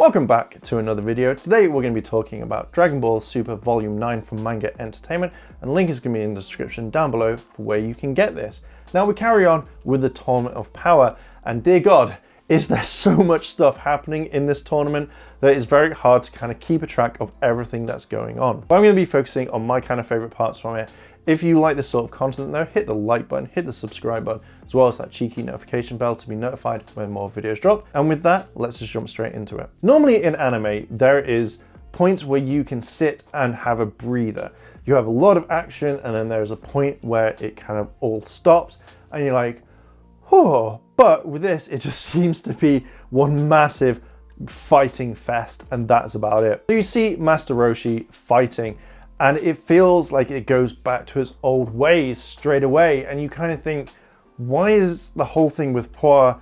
Welcome back to another video. Today we're going to be talking about Dragon Ball Super Volume 9 from Manga Entertainment, and the link is going to be in the description down below for where you can get this. Now we carry on with the Tournament of Power, and dear God, is there so much stuff happening in this tournament that it's very hard to kind of keep a track of everything that's going on. But I'm going to be focusing on my kind of favorite parts from it. If you like this sort of content though, hit the like button, hit the subscribe button, as well as that cheeky notification bell to be notified when more videos drop. And with that, let's just jump straight into it. Normally in anime, there is points where you can sit and have a breather. You have a lot of action, and then there's a point where it kind of all stops and you're like, oh. But with this, it just seems to be one massive fighting fest, and that's about it. So you see Master Roshi fighting, and it feels like it goes back to its old ways straight away, and you kind of think, why is the whole thing with Poir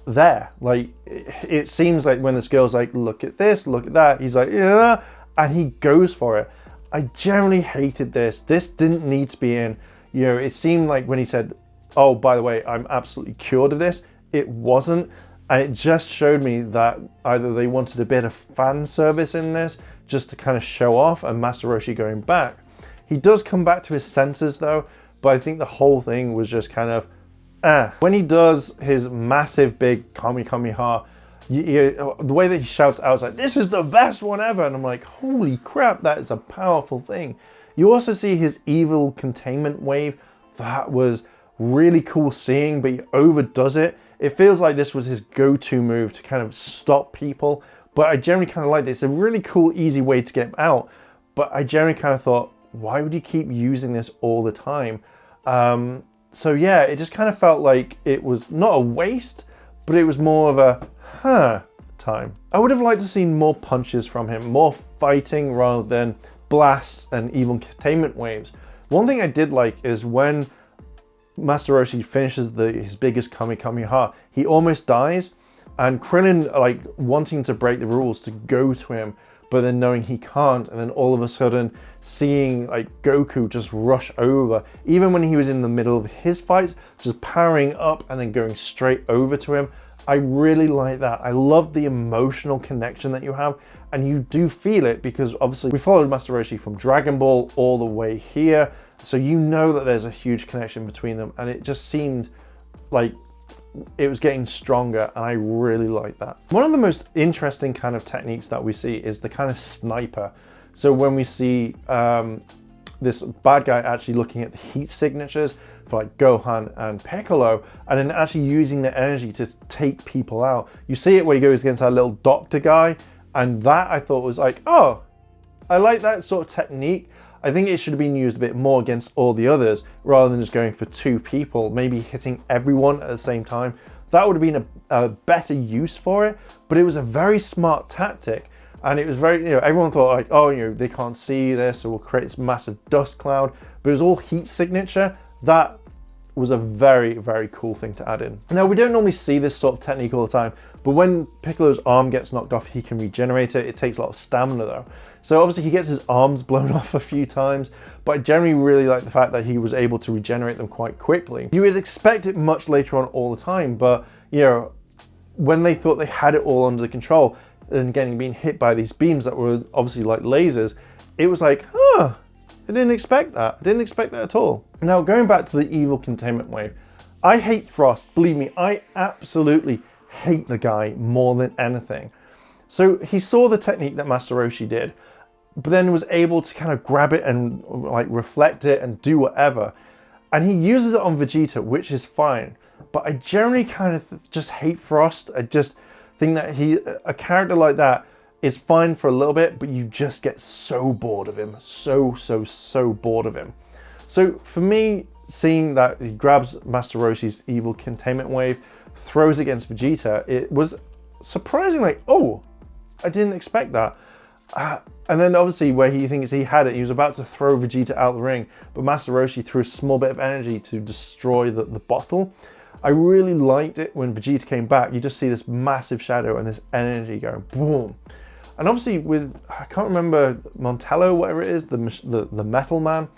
there? Like, it seems like when this girl's like, look at this, look at that, he's like, yeah, and he goes for it. I generally hated this. This didn't need to be in. You know, it seemed like when he said, oh, by the way, I'm absolutely cured of this, it wasn't. And it just showed me that either they wanted a bit of fan service in this just to kind of show off, and Master Roshi going back. He does come back to his senses though, but I think the whole thing was just kind of, When he does his massive big Kamehameha, the way that he shouts out is like, this is the best one ever. And I'm like, holy crap, that is a powerful thing. You also see his evil containment wave. That was really cool seeing, but he overdoes it. It feels like this was his go-to move to kind of stop people, but I generally kind of liked it. It's a really cool, easy way to get him out, but I generally kind of thought, why would you keep using this all the time? So yeah, it just kind of felt like it was not a waste, but it was more of a, time. I would have liked to see more punches from him, more fighting rather than blasts and even containment waves. One thing I did like is when Master Roshi finishes his biggest Kamehameha, he almost dies, and Krillin, like, wanting to break the rules to go to him, but then knowing he can't, and then all of a sudden seeing like Goku just rush over, even when he was in the middle of his fight, just powering up and then going straight over to him. I really like that. I love the emotional connection that you have, and you do feel it because obviously we followed Master Roshi from Dragon Ball all the way here, so you know that there's a huge connection between them, and it just seemed like it was getting stronger, and I really like that. One of the most interesting kind of techniques that we see is the kind of sniper. So when we see this bad guy actually looking at the heat signatures for like Gohan and Piccolo, and then actually using the energy to take people out. You see it where he goes against that little doctor guy, and that I thought was like, oh, I like that sort of technique. I think it should have been used a bit more against all the others rather than just going for two people, maybe hitting everyone at the same time. That would have been a better use for it, but it was a very smart tactic. And it was very, you know, everyone thought like, oh, you know, they can't see this, so we'll create this massive dust cloud, but it was all heat signature. That was a very, very cool thing to add in. Now, we don't normally see this sort of technique all the time, but when Piccolo's arm gets knocked off, he can regenerate it. It takes a lot of stamina though. So obviously he gets his arms blown off a few times, but I generally really like the fact that he was able to regenerate them quite quickly. You would expect it much later on all the time, but you know, when they thought they had it all under control and being hit by these beams that were obviously like lasers, it was like, I didn't expect that. I didn't expect that at all. Now, going back to the evil containment wave, I hate Frost. Believe me, I absolutely hate the guy more than anything. So he saw the technique that Master Roshi did, but then was able to kind of grab it and like reflect it and do whatever. And he uses it on Vegeta, which is fine. But I generally kind of just hate Frost. I just think that a character like that is fine for a little bit, but you just get so bored of him. So bored of him. So for me, seeing that he grabs Master Roshi's evil containment wave, throws against Vegeta, it was surprising, like, oh, I didn't expect that. And then obviously where he thinks he had it, he was about to throw Vegeta out the ring, but Master Roshi threw a small bit of energy to destroy the bottle. I really liked it when Vegeta came back. You just see this massive shadow and this energy going boom. And obviously with, I can't remember, Montello, whatever it is, the metal man,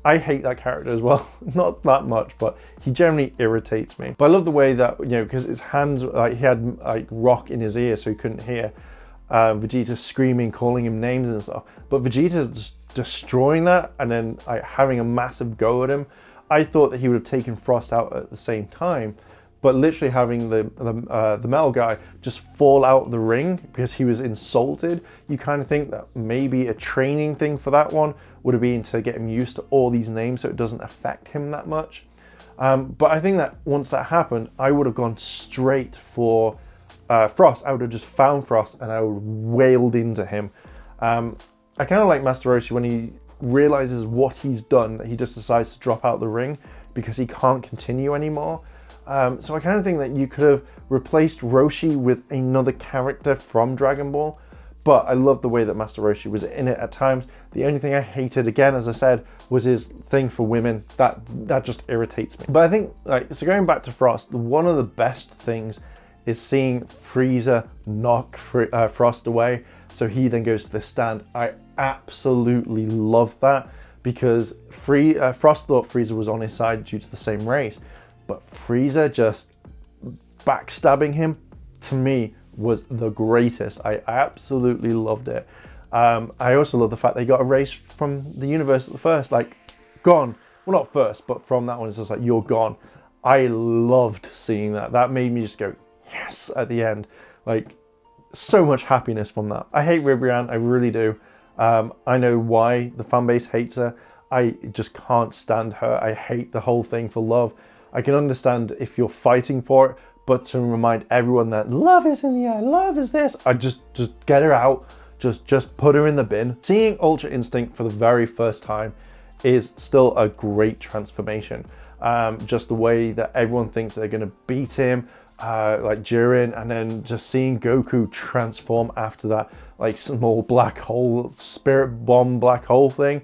I hate that character as well. Not that much, but he generally irritates me. But I love the way that, you know, because his hands, like he had like rock in his ear so he couldn't hear. Vegeta screaming, calling him names and stuff. But Vegeta just destroying that and then like, having a massive go at him. I thought that he would have taken Frost out at the same time, but literally having the metal guy just fall out of the ring because he was insulted, you kind of think that maybe a training thing for that one would have been to get him used to all these names so it doesn't affect him that much. But I think that once that happened, I would have gone straight for Frost. I would have just found Frost and I would have wailed into him. I kind of like Master Roshi when he realizes what he's done, that he just decides to drop out the ring because he can't continue anymore. So I kind of think that you could have replaced Roshi with another character from Dragon Ball, but I love the way that Master Roshi was in it at times. The only thing I hated, again, as I said, was his thing for women. That just irritates me. But I think, like, so going back to Frost, one of the best things is seeing Frieza knock Frost away, so he then goes to the stand. I absolutely love that because Frost thought Frieza was on his side due to the same race. But Frieza just backstabbing him, to me, was the greatest. I absolutely loved it. I also love the fact they got erased from the universe at the first, like, gone. Well, not first, but from that one, it's just like, you're gone. I loved seeing that. That made me just go, yes, at the end. Like, so much happiness from that. I hate Rebranne, I really do. I know why the fan base hates her. I just can't stand her. I hate the whole thing for love. I can understand if you're fighting for it, but to remind everyone that love is in the air, love is this, I just get her out, just put her in the bin. Seeing Ultra Instinct for the very first time is still a great transformation. Just the way that everyone thinks they're gonna beat him, like Jiren, and then just seeing Goku transform after that, like small black hole, spirit bomb black hole thing.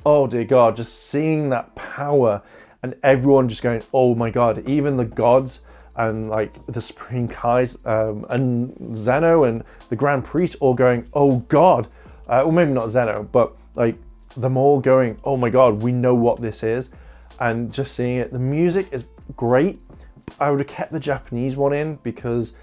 Oh dear God, just seeing that power and everyone just going, oh my God, even the gods and like the Supreme Kais and Zeno and the Grand Priest all going, oh God. Well, maybe not Zeno, but like them all going, oh my God, we know what this is. And just seeing it, the music is great. I would have kept the Japanese one in because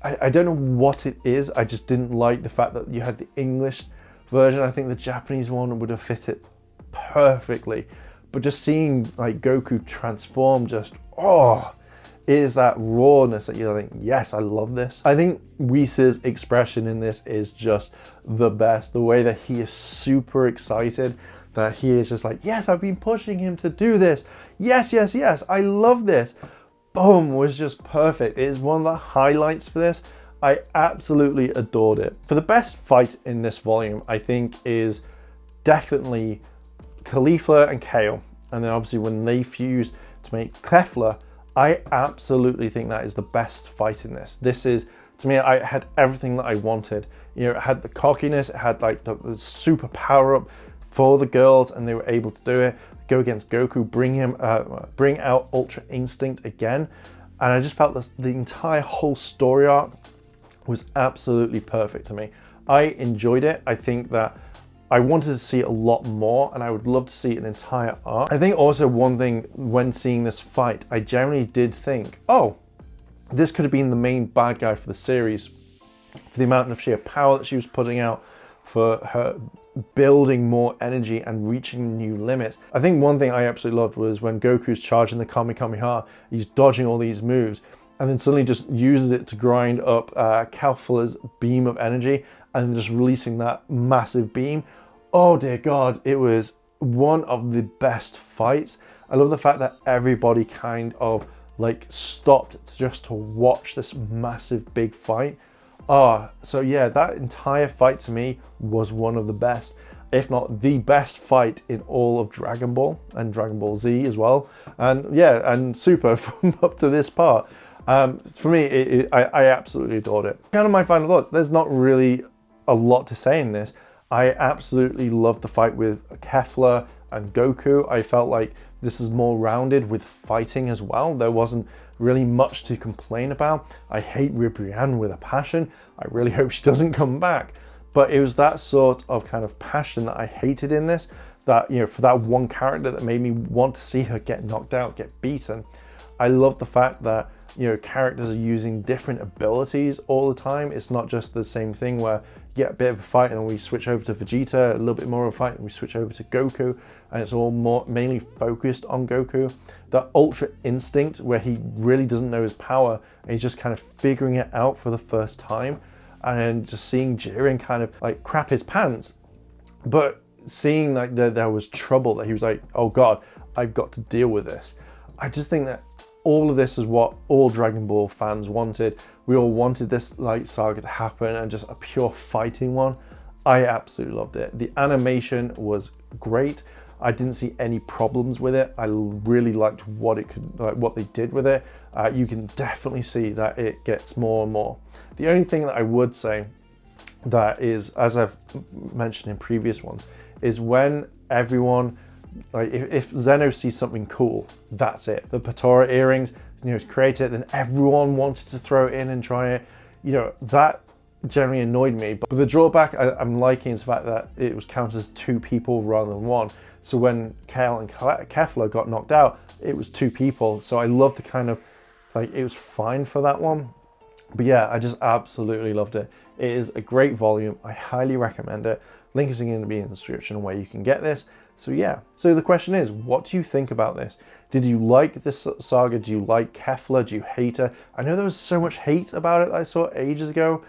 I don't know what it is. I just didn't like the fact that you had the English version. I think the Japanese one would have fit it perfectly. But just seeing like Goku transform, just, oh, it is that rawness that you think, yes, I love this. I think Whis' expression in this is just the best. The way that he is super excited, that he is just like, yes, I've been pushing him to do this. Yes, yes, yes, I love this. Boom, was just perfect. It is one of the highlights for this. I absolutely adored it. For the best fight in this volume, I think is definitely Calfia and Kale. And then obviously when they fused to make Calfia, I absolutely think that is the best fight in this. This is, to me, I had everything that I wanted. You know, it had the cockiness, it had like the super power up for the girls, and they were able to do it. Go against Goku, bring out Ultra Instinct again. And I just felt this, the entire whole story arc was absolutely perfect to me. I enjoyed it. I think that I wanted to see a lot more, and I would love to see an entire arc. I think also one thing when seeing this fight, I generally did think, oh, this could have been the main bad guy for the series, for the amount of sheer power that she was putting out, for her building more energy and reaching new limits. I think one thing I absolutely loved was when Goku's charging the Kamehameha, he's dodging all these moves, and then suddenly just uses it to grind up Calfia's beam of energy, and just releasing that massive beam. Oh dear God, it was one of the best fights. I love the fact that everybody kind of like stopped just to watch this massive big fight. So yeah, that entire fight to me was one of the best, if not the best fight in all of Dragon Ball and Dragon Ball Z as well. And yeah, and Super from up to this part. For me, I absolutely adored it. Kind of my final thoughts. There's not really a lot to say in this. I absolutely loved the fight with Calfia and Goku. I felt like this is more rounded with fighting as well. There wasn't really much to complain about. I hate Rebranne with a passion. I really hope she doesn't come back. But it was that sort of kind of passion that I hated in this, that, you know, for that one character that made me want to see her get knocked out, get beaten. I love the fact that you know, characters are using different abilities all the time. It's not just the same thing where you get a bit of a fight and we switch over to Vegeta, a little bit more of a fight and we switch over to Goku, and it's all more mainly focused on Goku. That Ultra Instinct where he really doesn't know his power and he's just kind of figuring it out for the first time, and then just seeing Jiren kind of like crap his pants, but seeing like there was trouble, that he was like, oh god, I've got to deal with this. I just think that all of this is what all Dragon Ball fans wanted. We all wanted this like saga to happen, and just a pure fighting one. I absolutely loved it. The animation was great. I didn't see any problems with it. I really liked what it could, like what they did with it. You can definitely see that it gets more and more. The only thing that I would say that is, as I've mentioned in previous ones, is when everyone, like if Zeno sees something cool, that's it. The Patora earrings, you know, create it, then everyone wanted to throw it in and try it. You know, that generally annoyed me. But the drawback I'm liking is the fact that it was counted as 2 people rather than 1. So when Kale and Kefla got knocked out, it was 2 people. So I love the kind of, like, it was fine for that one. But yeah, I just absolutely loved it. It is a great volume. I highly recommend it. Link is going to be in the description where you can get this. So yeah, so the question is, what do you think about this? Did you like this saga? Do you like Kefla? Do you hate her? I know there was so much hate about it that I saw ages ago.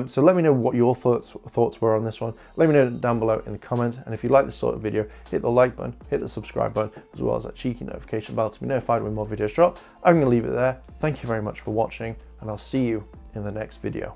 So let me know what your thoughts were on this one. Let me know down below in the comments. And if you like this sort of video, hit the like button, hit the subscribe button, as well as that cheeky notification bell to be notified when more videos drop. I'm going to leave it there. Thank you very much for watching, and I'll see you in the next video.